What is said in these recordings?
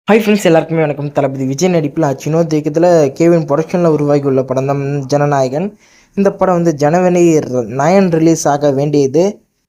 Hi friends, எல்லாருக்குமே வணக்கம். தளபதி விஜய் நடிப்பில் வினோத் இயக்கத்தில் கேவின் ப்ரொடக்ஷனில் உருவாகி உள்ள படம் தான் ஜனநாயகன். இந்த படம் வந்து ஜனவரி 9 ரிலீஸ் ஆக வேண்டியது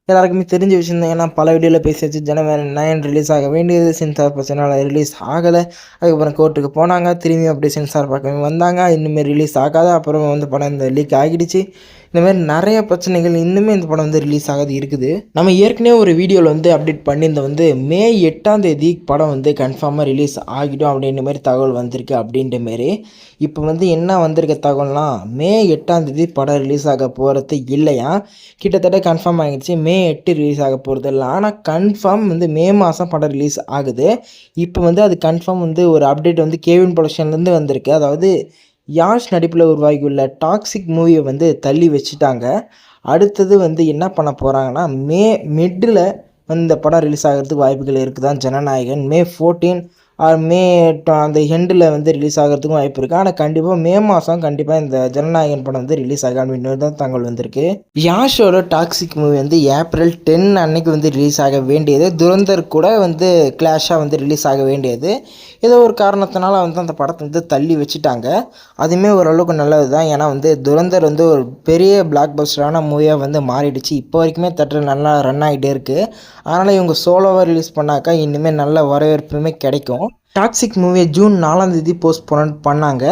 எல்லாருக்குமே தெரிஞ்ச விஷயம் தான். ஏன்னா பல வீடியோவில் பேசியாச்சு. ஜனவரி 9 ரிலீஸ் ஆக வேண்டியது சென்சார் பிரச்சனைனால ரிலீஸ் ஆகலை. அதுக்கப்புறம் கோர்ட்டுக்கு போனாங்க, திரும்பி அப்படியே சென்சார் பக்கமே வந்தாங்க. இன்னுமே ரிலீஸ் ஆகாத, அப்புறம் வந்து படம் இந்த லீக் ஆகிடுச்சு. இந்தமாதிரி நிறைய பிரச்சனைகள் இன்னுமே இந்த படம் வந்து ரிலீஸ் ஆகாது இருக்குது. நம்ம ஏற்கனவே ஒரு வீடியோவில் வந்து அப்டேட் பண்ணியிருந்த வந்து மே 8ஆம் தேதி படம் வந்து கன்ஃபார்மாக ரிலீஸ் ஆகிடும் அப்படின்ற மாதிரி தகவல் வந்திருக்கு. அப்படின்ற மாரி இப்போ வந்து என்ன வந்திருக்க தகவல்னா, மே 8ஆம் தேதி படம் ரிலீஸ் ஆக போகிறது இல்லையா, கிட்டத்தட்ட கன்ஃபார்ம் ஆகிடுச்சு. மே 8 ரிலீஸ் ஆக போகிறது இல்லை, ஆனால் கன்ஃபார்ம் வந்து மே மாதம் படம் ரிலீஸ் ஆகுது. இப்போ வந்து அது கன்ஃபார்ம் வந்து ஒரு அப்டேட் வந்து கேவின் ப்ரொடக்ஷன்லேருந்து வந்திருக்கு. அதாவது யாஷ் நடிப்பில் உருவாகியுள்ள டாக்ஸிக் மூவியை வந்து தள்ளி வச்சுட்டாங்க. அடுத்தது வந்து என்ன பண்ண போகிறாங்கன்னா, மே மிட்டில் இந்த படம் ரிலீஸ் ஆகிறதுக்கு வாய்ப்புகள் இருக்குதான். ஜனநாயகன் மே 14 ஆர் மே அந்த எண்டில் வந்து ரிலீஸ் ஆகிறதுக்கும் வாய்ப்பு இருக்குது. ஆனால் கண்டிப்பாக மே மாதம் கண்டிப்பாக இந்த ஜனநாயகன் படம் வந்து ரிலீஸ் ஆகும் அப்படின்னு தான் தகவல் வந்திருக்கு. யாஷோட டாக்ஸிக் மூவி வந்து ஏப்ரல் 10 அன்னைக்கு வந்து ரிலீஸ் ஆக வேண்டியது. துரந்தர் கூட வந்து கிளாஷாக வந்து ரிலீஸ் ஆக வேண்டியது. ஏதோ ஒரு காரணத்தினால வந்து அந்த படத்தை வந்து தள்ளி வச்சுட்டாங்க. அதுவுமே ஓரளவுக்கு நல்லது தான். ஏன்னா வந்து துரந்தர் வந்து ஒரு பெரிய பிளாக் பஸ்டரான மூவியாக வந்து மாறிடுச்சு. இப்போ வரைக்குமே நல்லா ரன் ஆகிட்டே இருக்குது. அதனால் இவங்க சோலோவாக ரிலீஸ் பண்ணாக்கா இனிமேல் நல்ல வரவேற்புமே கிடைக்கும். டாக்ஸிக் மூவியை ஜூன் 4ஆம் தேதி போஸ்ட்போன் பண்ணாங்க.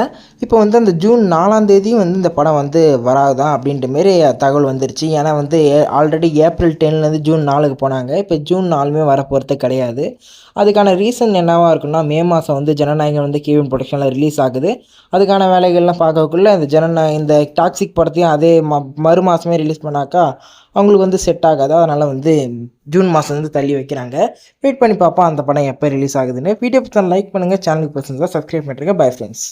இப்போ வந்து அந்த ஜூன் 4ஆம் தேதியும் வந்து இந்த படம் வந்து வராதான் அப்படின்ற மாரி தகவல் வந்துருச்சு. ஏன்னா வந்து ஆல்ரெடி ஏப்ரல் 10லேருந்து ஜூன் 4க்கு போனாங்க. இப்போ ஜூன் 4மே வரப்போகிறது கிடையாது. அதுக்கான ரீசன் என்னவாக இருக்குன்னா, மே மாதம் வந்து ஜனநாயகன் வந்து கேவின் ப்ரொடக்ஷனில் ரிலீஸ் ஆகுது. அதுக்கான வேலைகள்லாம் பார்க்கக்குள்ள இந்த டாக்ஸிக் படத்தையும் அதே மறு மாதமே ரிலீஸ் பண்ணாக்கா அவங்களுக்கு வந்து செட் ஆகாது. அதனால் வந்து ஜூன் மாதம் வந்து தள்ளி வைக்கிறாங்க. வெயிட் பண்ணி பார்ப்போம் அந்த படம் எப்போ ரிலீஸ் ஆகுதுன்னு. வீடியோ பற்றி லைக் பண்ணுங்கள், சேனலுக்கு பர்சன்ஸாக சப்ஸ்கிரைப் பண்ணுறேங்க. Bye friends.